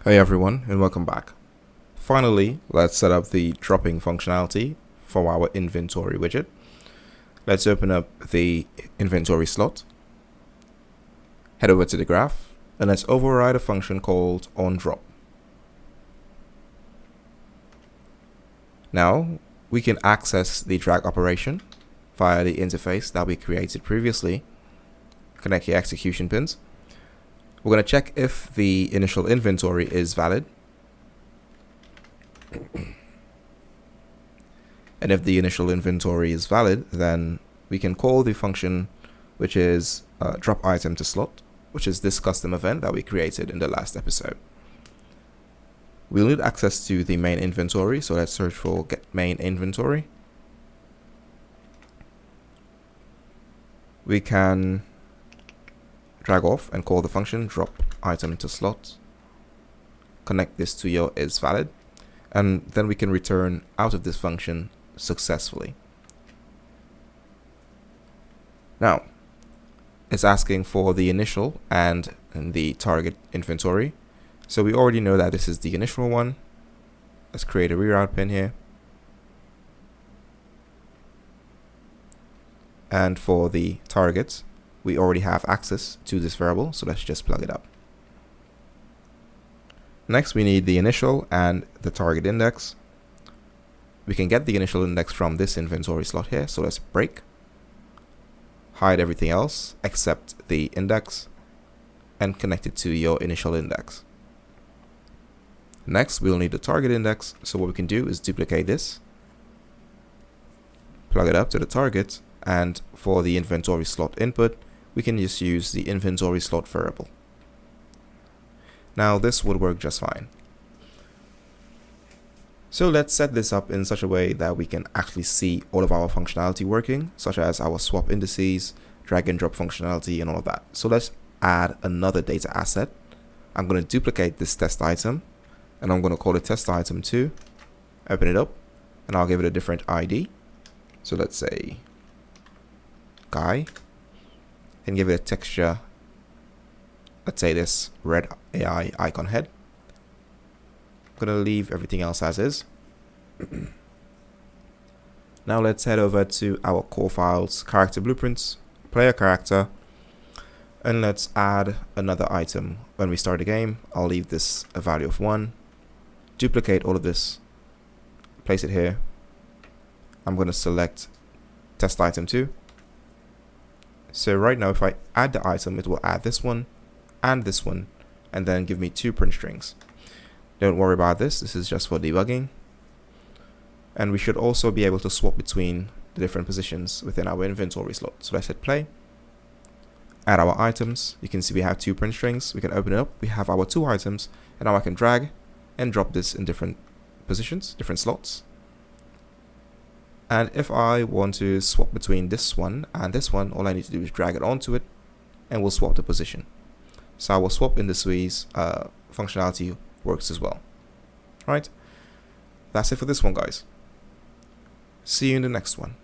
Hey everyone, and welcome back. Finally, let's set up the dropping functionality for our inventory widget. Let's open up the inventory slot, head over to the graph, and let's override a function called onDrop. Now, we can access the drag operation via the interface that we created previously. Connect your execution pins. We're going to check if the initial inventory is valid. And if the initial inventory is valid, then we can call the function which is drop item to slot, which is this custom event that we created in the last episode. We'll need access to the main inventory, so let's search for get main inventory. We can drag off and call the function drop item to slot. Connect this to your is valid, and then we can return out of this function successfully. Now, it's asking for the initial and the target inventory. So we already know that this is the initial one. Let's create a reroute pin here. And for the target, we already have access to this variable, so let's just plug it up. Next, we need the initial and the target index. We can get the initial index from this inventory slot here, so let's break, hide everything else except the index, and connect it to your initial index. Next, we'll need the target index, so what we can do is duplicate this, plug it up to the target, and for the inventory slot input, we can just use the inventory slot variable. Now this would work just fine. So let's set this up in such a way that we can actually see all of our functionality working, such as our swap indices, drag and drop functionality, and all of that. So let's add another data asset. I'm going to duplicate this test item, and I'm going to call it test item 2, open it up, and I'll give it a different ID. So let's say guy, and give it a texture. Let's say this red AI icon head. I'm going to leave everything else as is. Now let's head over to our core files, character blueprints, player character, and let's add another item. When we start the game, I'll leave this a value of 1, duplicate all of this, place it here. I'm going to select test item 2. So right now, if I add the item, it will add this one and this one, and then give me 2 print strings. Don't worry about this. This is just for debugging. And we should also be able to swap between the different positions within our inventory slot. So let's hit play. Add our items. You can see we have 2 print strings. We can open it up. We have our 2 items, and now I can drag and drop this in different positions, different slots. And if I want to swap between this one and this one, all I need to do is drag it onto it, and we'll swap the position. So our swap indices functionality works as well. Alright, that's it for this one, guys. See you in the next one.